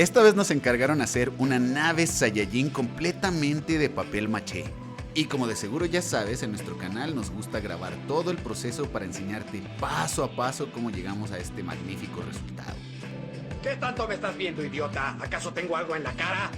Esta vez nos encargaron hacer una nave Saiyajin completamente de papel maché. Y como de seguro ya sabes, en nuestro canal nos gusta grabar todo el proceso para enseñarte paso a paso cómo llegamos a este magnífico resultado. ¿Qué tanto me estás viendo, idiota? ¿Acaso tengo algo en la cara?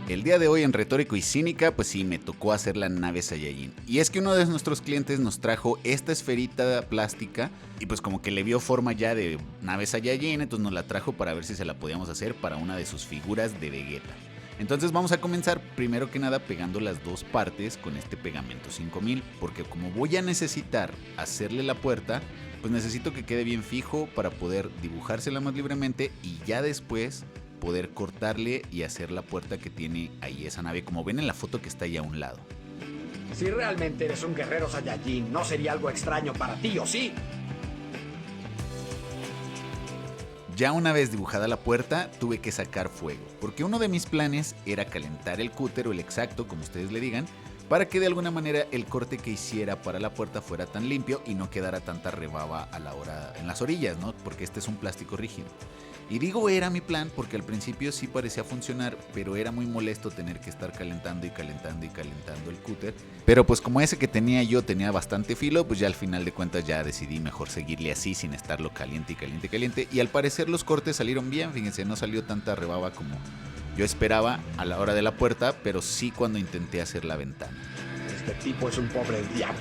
El día de hoy en Retórico y Cínica, pues sí, me tocó hacer la nave Saiyajin. Y es que uno de nuestros clientes nos trajo esta esferita plástica y pues como que le vio forma ya de nave Saiyajin, entonces nos la trajo para ver si se la podíamos hacer para una de sus figuras de Vegeta. Entonces vamos a comenzar primero que nada pegando las dos partes con este pegamento 5000, porque como voy a necesitar hacerle la puerta, pues necesito que quede bien fijo para poder dibujársela más libremente y ya después poder cortarle y hacer la puerta que tiene ahí esa nave, como ven en la foto que está ahí a un lado. Si realmente eres un guerrero Saiyajin, ¿no sería algo extraño para ti, o sí? Ya una vez dibujada la puerta, tuve que sacar fuego, porque uno de mis planes era calentar el cúter o el exacto, como ustedes le digan, para que de alguna manera el corte que hiciera para la puerta fuera tan limpio y no quedara tanta rebaba a la hora en las orillas, ¿no? Porque este es un plástico rígido. Y digo era mi plan porque al principio sí parecía funcionar, pero era muy molesto tener que estar calentando y calentando y calentando el cúter. Pero pues como ese que tenía yo tenía bastante filo, pues ya al final de cuentas ya decidí mejor seguirle así sin estarlo caliente y caliente y caliente. Y al parecer los cortes salieron bien, fíjense, no salió tanta rebaba como yo esperaba a la hora de la puerta, pero sí cuando intenté hacer la ventana. Este tipo es un pobre diablo.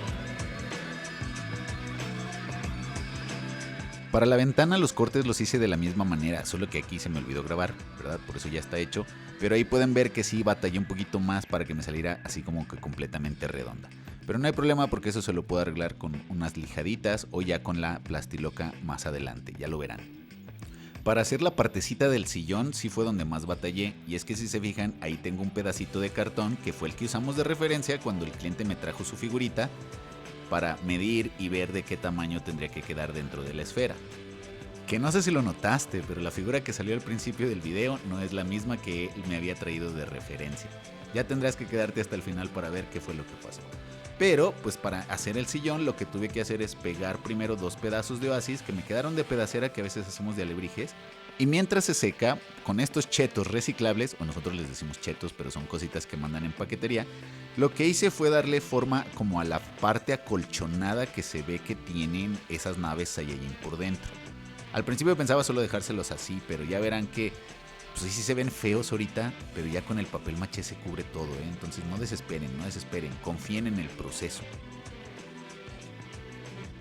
Para la ventana los cortes los hice de la misma manera, solo que aquí se me olvidó grabar, ¿verdad? Por eso ya está hecho. Pero ahí pueden ver que sí batallé un poquito más para que me saliera así como que completamente redonda. Pero no hay problema porque eso se lo puedo arreglar con unas lijaditas o ya con la plastiloca más adelante, ya lo verán. Para hacer la partecita del sillón sí fue donde más batallé, y es que si se fijan ahí tengo un pedacito de cartón que fue el que usamos de referencia cuando el cliente me trajo su figurita para medir y ver de qué tamaño tendría que quedar dentro de la esfera. Que no sé si lo notaste, pero la figura que salió al principio del video no es la misma que él me había traído de referencia. Ya tendrás que quedarte hasta el final para ver qué fue lo que pasó. Pero, pues para hacer el sillón lo que tuve que hacer es pegar primero dos pedazos de Oasis que me quedaron de pedacera que a veces hacemos de alebrijes. Y mientras se seca, con estos chetos reciclables, o nosotros les decimos chetos, pero son cositas que mandan en paquetería, lo que hice fue darle forma como a la parte acolchonada que se ve que tienen esas naves Saiyajin por dentro. Al principio pensaba solo dejárselos así, pero ya verán que pues sí se ven feos ahorita, pero ya con el papel maché se cubre todo, ¿eh? Entonces no desesperen, confíen en el proceso.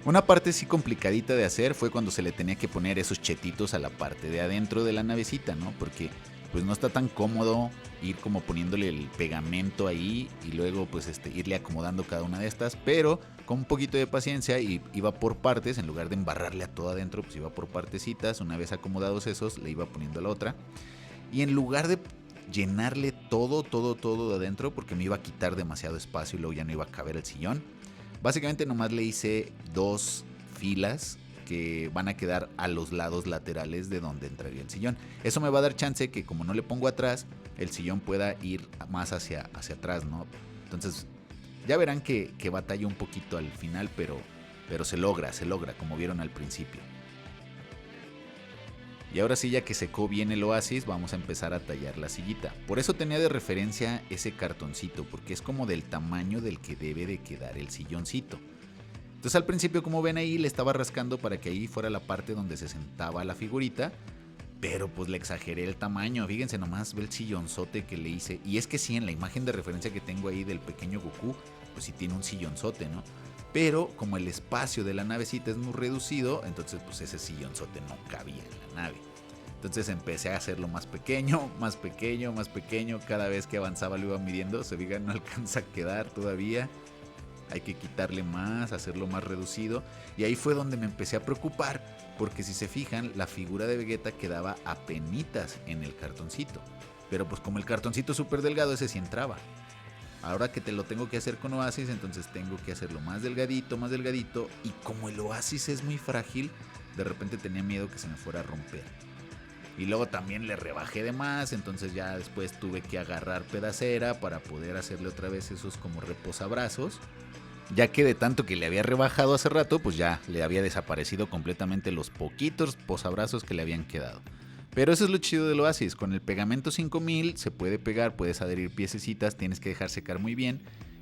Una parte sí complicadita de hacer fue cuando se le tenía que poner esos chetitos a la parte de adentro de la navecita, ¿no? Porque pues no está tan cómodo ir como poniéndole el pegamento ahí y luego pues irle acomodando cada una de estas, pero con un poquito de paciencia y iba por partes, en lugar de embarrarle a todo adentro, pues iba por partecitas, una vez acomodados esos, le iba poniendo la otra. Y en lugar de llenarle todo de adentro, porque me iba a quitar demasiado espacio y luego ya no iba a caber el sillón, básicamente nomás le hice dos filas que van a quedar a los lados laterales de donde entraría el sillón. Eso me va a dar chance que como no le pongo atrás, el sillón pueda ir más hacia atrás, ¿no? Entonces ya verán que batalla un poquito al final, pero se logra, como vieron al principio. Y ahora sí, ya que secó bien el Oasis, vamos a empezar a tallar la sillita. Por eso tenía de referencia ese cartoncito, porque es como del tamaño del que debe de quedar el silloncito. Entonces al principio, como ven ahí, le estaba rascando para que ahí fuera la parte donde se sentaba la figurita, pero pues le exageré el tamaño. Fíjense nomás, ve el sillonzote que le hice. Y es que sí, en la imagen de referencia que tengo ahí del pequeño Goku, pues sí tiene un sillonzote, ¿no? Pero como el espacio de la navecita es muy reducido, entonces pues ese sillonzote no cabía en la nave. Entonces empecé a hacerlo más pequeño, más pequeño, más pequeño. Cada vez que avanzaba lo iba midiendo. Se digan, no alcanza a quedar todavía. Hay que quitarle más, hacerlo más reducido. Y ahí fue donde me empecé a preocupar, porque si se fijan, la figura de Vegeta quedaba apenitas en el cartoncito. Pero pues como el cartoncito es súper delgado, ese sí entraba. Ahora que te lo tengo que hacer con Oasis, entonces tengo que hacerlo más delgadito. Y como el Oasis es muy frágil, de repente tenía miedo que se me fuera a romper. Y luego también le rebajé de más, entonces ya después tuve que agarrar pedacera para poder hacerle otra vez esos como reposabrazos. Ya que de tanto que le había rebajado hace rato, pues ya le había desaparecido completamente los poquitos posabrazos que le habían quedado. Pero eso es lo chido del Oasis. Con el pegamento 5000 se puede pegar, puedes adherir piececitas, tienes que dejar secar muy bien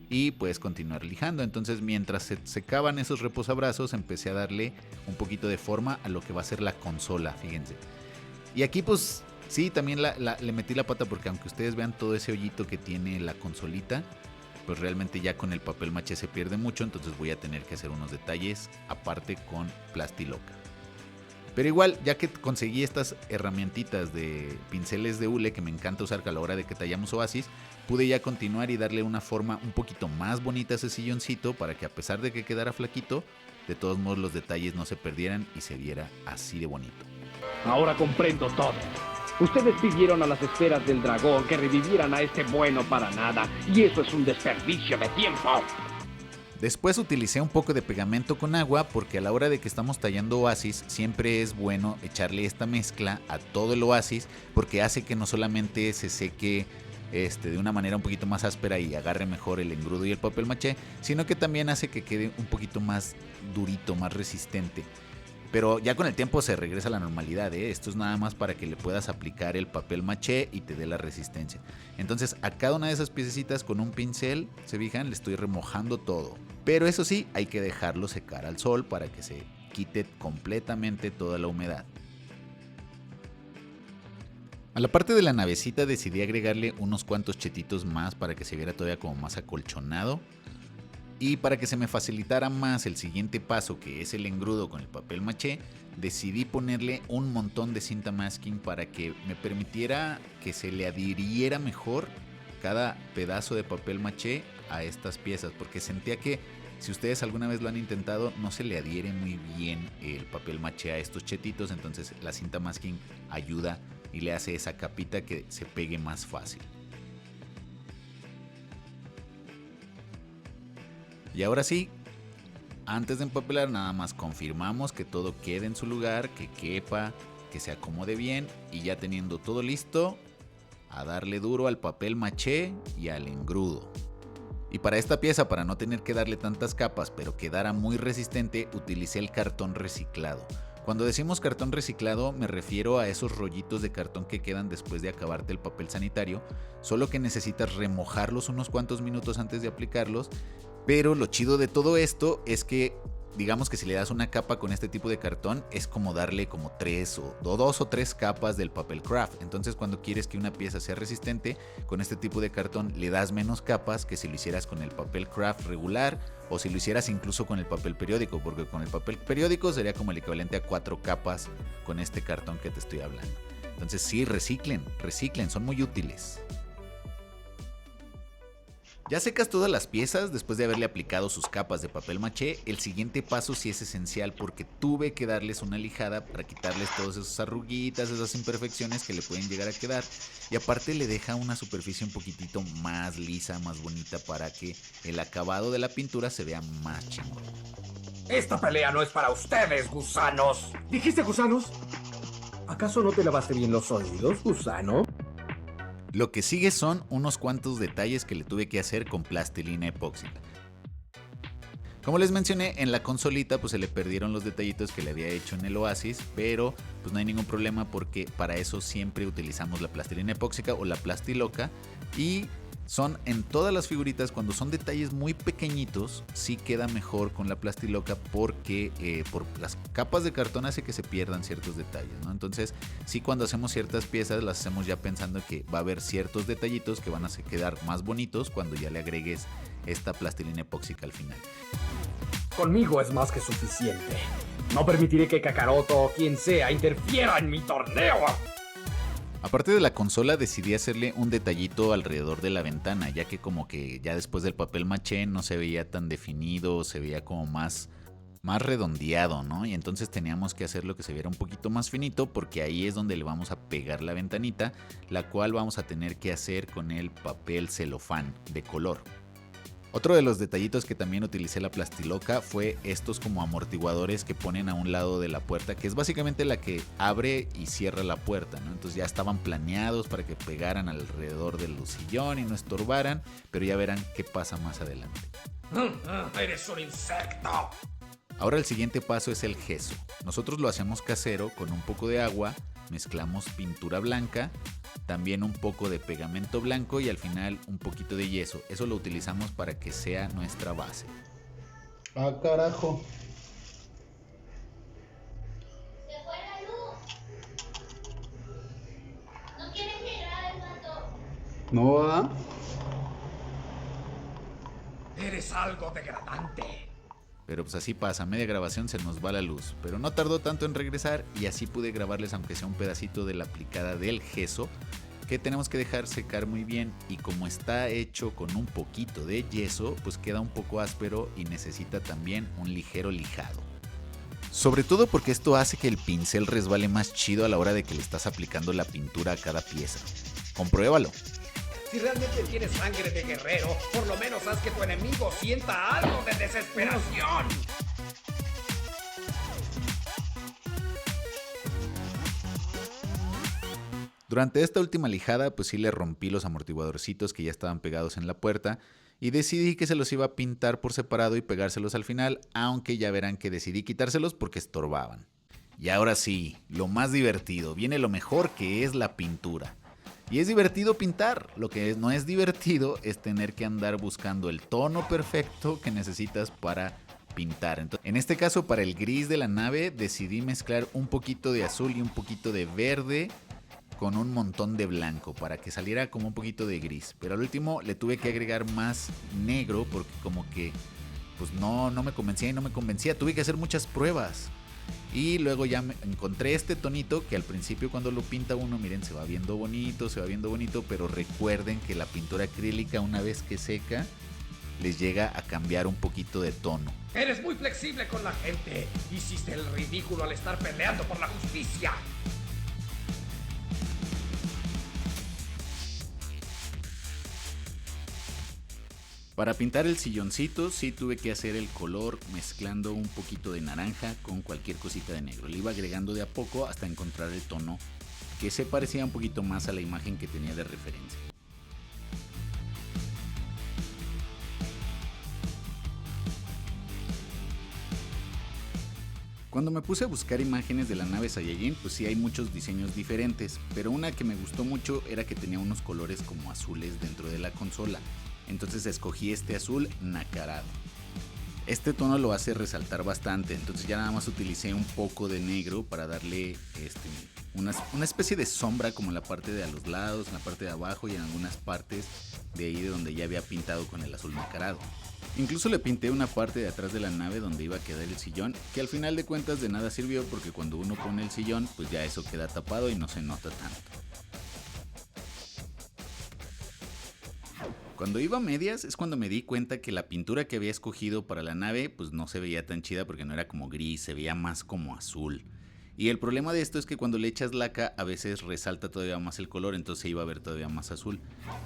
y puedes continuar lijando. Entonces mientras se secaban esos reposabrazos empecé a darle un poquito de forma a lo que va a ser la consola, fíjense. Y aquí pues sí, también le metí la pata porque aunque ustedes vean todo ese hoyito que tiene la consolita, pues realmente ya con el papel maché se pierde mucho, entonces voy a tener que hacer unos detalles aparte con Plastiloca. Pero igual, ya que conseguí estas herramientitas de pinceles de hule que me encanta usar a la hora de que tallamos Oasis, pude ya continuar y darle una forma un poquito más bonita a ese silloncito para que a pesar de que quedara flaquito, de todos modos los detalles no se perdieran y se viera así de bonito. Ahora comprendo todo. Ustedes pidieron a las esferas del dragón que revivieran a este bueno para nada, y eso es un desperdicio de tiempo. Después utilicé un poco de pegamento con agua porque a la hora de que estamos tallando Oasis siempre es bueno echarle esta mezcla a todo el Oasis porque hace que no solamente se seque de una manera un poquito más áspera y agarre mejor el engrudo y el papel maché, sino que también hace que quede un poquito más durito, más resistente. Pero ya con el tiempo se regresa a la normalidad, ¿eh? Esto es nada más para que le puedas aplicar el papel maché y te dé la resistencia. Entonces a cada una de esas piececitas con un pincel, se fijan, le estoy remojando todo. Pero eso sí, hay que dejarlo secar al sol para que se quite completamente toda la humedad. A la parte de la navecita decidí agregarle unos cuantos chetitos más para que se viera todavía como más acolchonado. Y para que se me facilitara más el siguiente paso, que es el engrudo con el papel maché, decidí ponerle un montón de cinta masking para que me permitiera que se le adhiriera mejor cada pedazo de papel maché a estas piezas, porque sentía que si ustedes alguna vez lo han intentado no se le adhiere muy bien el papel maché a estos chetitos, entonces la cinta masking ayuda y le hace esa capita que se pegue más fácil. Y ahora sí, antes de empapelar nada más confirmamos que todo quede en su lugar, que quepa, que se acomode bien y ya teniendo todo listo, a darle duro al papel maché y al engrudo. Y para esta pieza, para no tener que darle tantas capas pero quedara muy resistente, utilicé el cartón reciclado. Cuando decimos cartón reciclado me refiero a esos rollitos de cartón que quedan después de acabarte el papel sanitario, solo que necesitas remojarlos unos cuantos minutos antes de aplicarlos. Pero lo chido de todo esto es que, digamos que si le das una capa con este tipo de cartón, es como darle como 2 o 3 capas del papel craft. Entonces cuando quieres que una pieza sea resistente, con este tipo de cartón le das menos capas que si lo hicieras con el papel craft regular o si lo hicieras incluso con el papel periódico, porque con el papel periódico sería como el equivalente a 4 capas con este cartón que te estoy hablando. Entonces sí, reciclen, son muy útiles. Ya secas todas las piezas después de haberle aplicado sus capas de papel maché. El siguiente paso sí es esencial porque tuve que darles una lijada para quitarles todas esas arruguitas, esas imperfecciones que le pueden llegar a quedar. Y aparte le deja una superficie un poquitito más lisa, más bonita para que el acabado de la pintura se vea más chingón. Esta pelea no es para ustedes, gusanos. ¿Dijiste gusanos? ¿Acaso no te lavaste bien los oídos, gusano? Lo que sigue son unos cuantos detalles que le tuve que hacer con plastilina epóxica. Como les mencioné, en la consolita pues se le perdieron los detallitos que le había hecho en el Oasis, pero pues no hay ningún problema porque para eso siempre utilizamos la plastilina epóxica o la Plastiloca y son en todas las figuritas. Cuando son detalles muy pequeñitos sí queda mejor con la Plastiloca porque por las capas de cartón hace que se pierdan ciertos detalles, ¿no? Entonces sí, cuando hacemos ciertas piezas las hacemos ya pensando que va a haber ciertos detallitos que van a quedar más bonitos cuando ya le agregues esta plastilina epóxica al final. Conmigo es más que suficiente. No permitiré que Kakaroto o quien sea interfiera en mi torneo. Aparte de la consola decidí hacerle un detallito alrededor de la ventana, ya que como que ya después del papel maché no se veía tan definido, se veía como más redondeado, ¿no? Y entonces teníamos que hacerlo que se viera un poquito más finito porque ahí es donde le vamos a pegar la ventanita, la cual vamos a tener que hacer con el papel celofán de color. Otro de los detallitos que también utilicé la Plastiloca fue estos como amortiguadores que ponen a un lado de la puerta, que es básicamente la que abre y cierra la puerta, ¿no? Entonces ya estaban planeados para que pegaran alrededor del sillón y no estorbaran, pero ya verán qué pasa más adelante. ¡Eres un insecto! Ahora el siguiente paso es el gesso. Nosotros lo hacemos casero con un poco de agua, mezclamos pintura blanca, también un poco de pegamento blanco y al final un poquito de yeso. Eso lo utilizamos para que sea nuestra base. Ah, carajo. Se fue la luz. ¿No quieres que grabe, Pato? No va. Eres algo degradante. Pero pues así pasa, a media grabación se nos va la luz. Pero no tardó tanto en regresar y así pude grabarles aunque sea un pedacito de la aplicada del gesso, que tenemos que dejar secar muy bien, y como está hecho con un poquito de yeso, pues queda un poco áspero y necesita también un ligero lijado. Sobre todo porque esto hace que el pincel resbale más chido a la hora de que le estás aplicando la pintura a cada pieza. Compruébalo. Si realmente tienes sangre de guerrero, por lo menos haz que tu enemigo sienta algo de desesperación. Durante esta última lijada, pues sí le rompí los amortiguadorcitos que ya estaban pegados en la puerta y decidí que se los iba a pintar por separado y pegárselos al final, aunque ya verán que decidí quitárselos porque estorbaban. Y ahora sí, lo más divertido, viene lo mejor, que es la pintura. Y es divertido pintar, lo que no es divertido es tener que andar buscando el tono perfecto que necesitas para pintar. Entonces, en este caso, para el gris de la nave decidí mezclar un poquito de azul y un poquito de verde con un montón de blanco para que saliera como un poquito de gris. Pero al último le tuve que agregar más negro porque como que pues no me convencía y no me convencía. Tuve que hacer muchas pruebas. Y luego ya encontré este tonito que al principio cuando lo pinta uno, miren, se va viendo bonito, pero recuerden que la pintura acrílica una vez que seca les llega a cambiar un poquito de tono. Eres muy flexible con la gente. Hiciste el ridículo al estar peleando por la justicia. Para pintar el silloncito sí tuve que hacer el color mezclando un poquito de naranja con cualquier cosita de negro. Le iba agregando de a poco hasta encontrar el tono que se parecía un poquito más a la imagen que tenía de referencia. Cuando me puse a buscar imágenes de la nave Saiyajin, pues sí hay muchos diseños diferentes, pero una que me gustó mucho era que tenía unos colores como azules dentro de la consola. Entonces escogí este azul nacarado. Este tono lo hace resaltar bastante, entonces ya nada más utilicé un poco de negro para darle una especie de sombra como en la parte de a los lados, en la parte de abajo y en algunas partes de ahí de donde ya había pintado con el azul nacarado. Incluso le pinté una parte de atrás de la nave donde iba a quedar el sillón, que al final de cuentas de nada sirvió porque cuando uno pone el sillón pues ya eso queda tapado y no se nota tanto. Cuando iba a medias es cuando me di cuenta que la pintura que había escogido para la nave pues no se veía tan chida porque no era como gris, se veía más como azul. Y el problema de esto es que cuando le echas laca a veces resalta todavía más el color, entonces se iba a ver todavía más azul.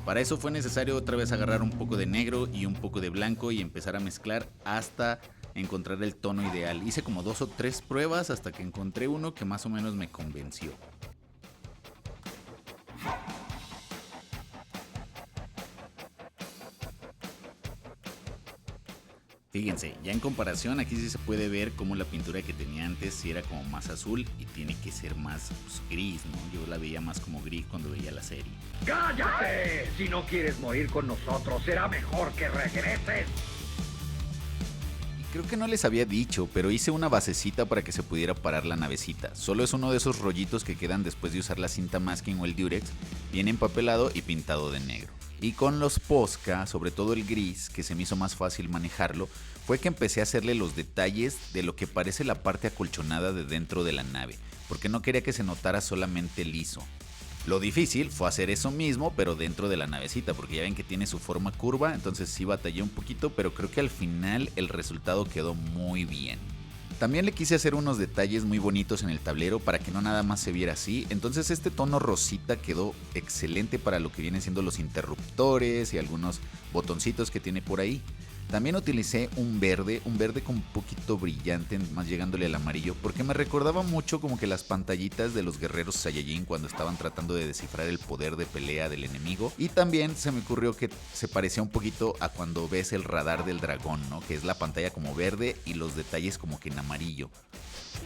Para eso fue necesario otra vez agarrar un poco de negro y un poco de blanco y empezar a mezclar hasta encontrar el tono ideal. Hice como 2 o 3 pruebas hasta que encontré uno que más o menos me convenció. Fíjense, ya en comparación aquí sí se puede ver cómo la pintura que tenía antes sí era como más azul y tiene que ser más pues, gris, ¿no? Yo la veía más como gris cuando veía la serie. ¡Cállate! Si no quieres morir con nosotros, será mejor que regreses. Y creo que no les había dicho, pero hice una basecita para que se pudiera parar la navecita. Solo es uno de esos rollitos que quedan después de usar la cinta masking o el Durex, bien empapelado y pintado de negro. Y con los Posca, sobre todo el gris, que se me hizo más fácil manejarlo, fue que empecé a hacerle los detalles de lo que parece la parte acolchonada de dentro de la nave, porque no quería que se notara solamente liso. Lo difícil fue hacer eso mismo, pero dentro de la navecita, porque ya ven que tiene su forma curva, entonces sí batallé un poquito, pero creo que al final el resultado quedó muy bien. También le quise hacer unos detalles muy bonitos en el tablero para que no nada más se viera así, entonces este tono rosita quedó excelente para lo que vienen siendo los interruptores y algunos botoncitos que tiene por ahí. También utilicé un verde con un poquito brillante, más llegándole al amarillo, porque me recordaba mucho como que las pantallitas de los guerreros Saiyajin cuando estaban tratando de descifrar el poder de pelea del enemigo. Y también se me ocurrió que se parecía un poquito a cuando ves el radar del dragón, ¿no? Que es la pantalla como verde y los detalles como que en amarillo.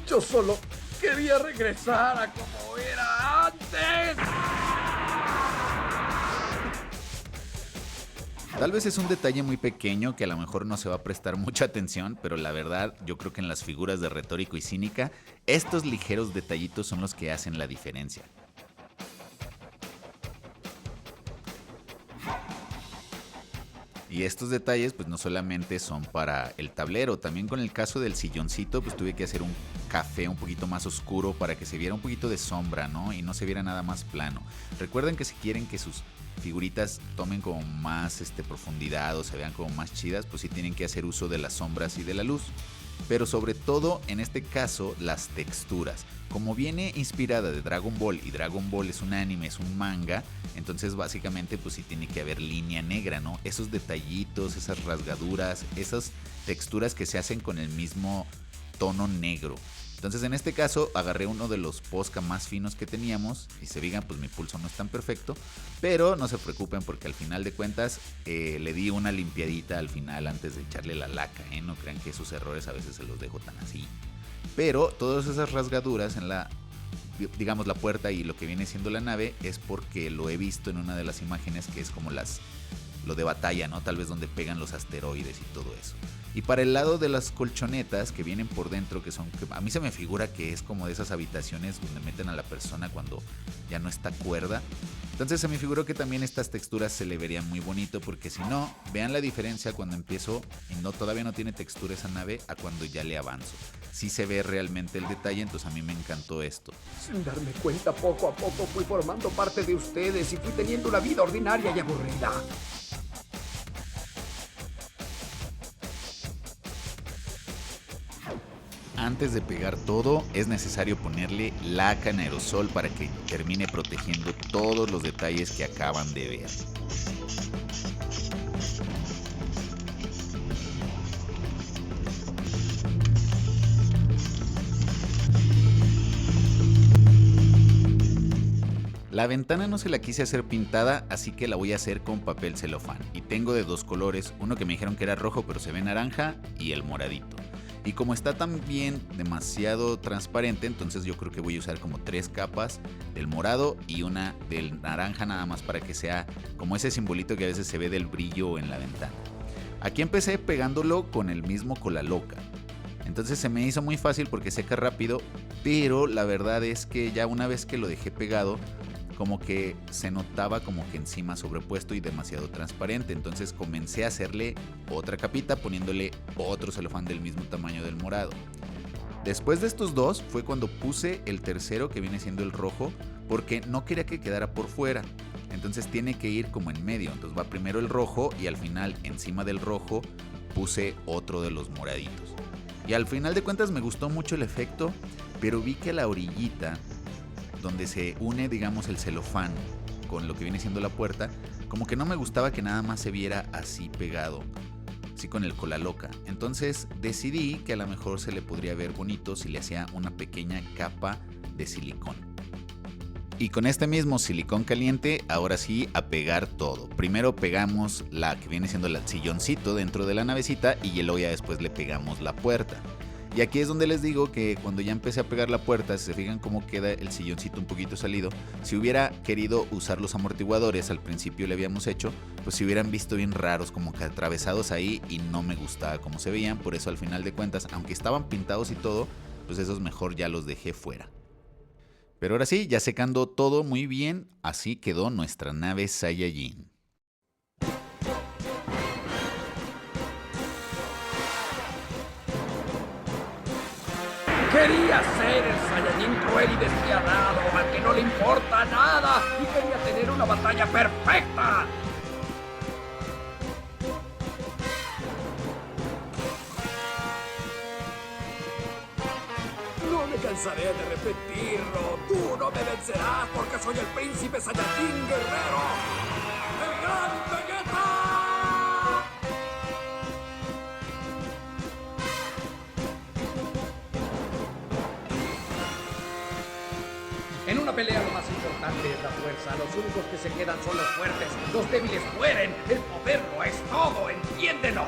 Yo solo Quería regresar a como era antes. Tal vez es un detalle muy pequeño que a lo mejor no se va a prestar mucha atención, pero la verdad yo creo que en las figuras de Retórico y Cínica, estos ligeros detallitos son los que hacen la diferencia. Y estos detalles pues no solamente son para el tablero, también con el caso del silloncito pues tuve que hacer un café un poquito más oscuro para que se viera un poquito de sombra, ¿no? Y no se viera nada más plano. Recuerden que si quieren que sus figuritas tomen como más profundidad o se vean como más chidas, pues sí tienen que hacer uso de las sombras y de la luz. Pero sobre todo en este caso las texturas. Como viene inspirada de Dragon Ball y Dragon Ball es un anime, es un manga, entonces básicamente pues sí tiene que haber línea negra, ¿no? Esos detallitos, esas rasgaduras, esas texturas que se hacen con el mismo tono negro. Entonces en este caso agarré uno de los Posca más finos que teníamos y se digan pues mi pulso no es tan perfecto, pero no se preocupen porque al final de cuentas le di una limpiadita al final antes de echarle la laca, no crean que esos errores a veces se los dejo tan así. Pero todas esas rasgaduras en la, digamos, la puerta y lo que viene siendo la nave es porque lo he visto en una de las imágenes que es como lo de batalla, ¿no? Tal vez donde pegan los asteroides y todo eso. Y para el lado de las colchonetas que vienen por dentro, que a mí se me figura que es como de esas habitaciones donde meten a la persona cuando ya no está cuerda. Entonces se me figuró que también estas texturas se le verían muy bonito, porque si no, vean la diferencia cuando empiezo y todavía no tiene textura esa nave a cuando ya le avanzo. Sí se ve realmente el detalle, entonces a mí me encantó esto. Sin darme cuenta, poco a poco fui formando parte de ustedes y fui teniendo una vida ordinaria y aburrida. Antes de pegar todo, es necesario ponerle laca en aerosol para que termine protegiendo todos los detalles que acaban de ver. La ventana no se la quise hacer pintada, así que la voy a hacer con papel celofán. Y tengo de dos colores, uno que me dijeron que era rojo pero se ve naranja y el moradito. Y como está también demasiado transparente, entonces yo creo que voy a usar como 3 capas del morado y una del naranja nada más para que sea como ese simbolito que a veces se ve del brillo en la ventana. Aquí empecé pegándolo con el mismo Cola Loca. Entonces se me hizo muy fácil porque seca rápido, pero la verdad es que ya una vez que lo dejé pegado, como que se notaba como que encima sobrepuesto y demasiado transparente. Entonces comencé a hacerle otra capita poniéndole otro celofán del mismo tamaño del morado. Después de estos dos fue cuando puse el tercero, que viene siendo el rojo, porque no quería que quedara por fuera. Entonces tiene que ir como en medio. Entonces va primero el rojo y al final encima del rojo puse otro de los moraditos. Y al final de cuentas me gustó mucho el efecto, pero vi que la orillita donde se une, digamos, el celofán con lo que viene siendo la puerta, como que no me gustaba que nada más se viera así pegado, así con el Cola Loca. Entonces decidí que a lo mejor se le podría ver bonito si le hacía una pequeña capa de silicón. Y con este mismo silicón caliente, ahora sí a pegar todo. Primero pegamos la que viene siendo el silloncito dentro de la navecita y luego ya después le pegamos la puerta. Y aquí es donde les digo que cuando ya empecé a pegar la puerta, si se fijan cómo queda el silloncito un poquito salido, si hubiera querido usar los amortiguadores, al principio le habíamos hecho, pues se hubieran visto bien raros, como que atravesados ahí, y no me gustaba cómo se veían. Por eso al final de cuentas, aunque estaban pintados y todo, pues esos mejor ya los dejé fuera. Pero ahora sí, ya secando todo muy bien, así quedó nuestra nave Saiyajin. Quería ser el Saiyajin cruel y despiadado, al que no le importa nada, y quería tener una batalla perfecta. No me cansaré de repetirlo. Tú no me vencerás porque soy el príncipe Saiyajin guerrero, el gran Vegeta. En una pelea lo más importante es la fuerza. Los únicos que se quedan son los fuertes. Los débiles mueren. El poder lo es todo, entiéndelo.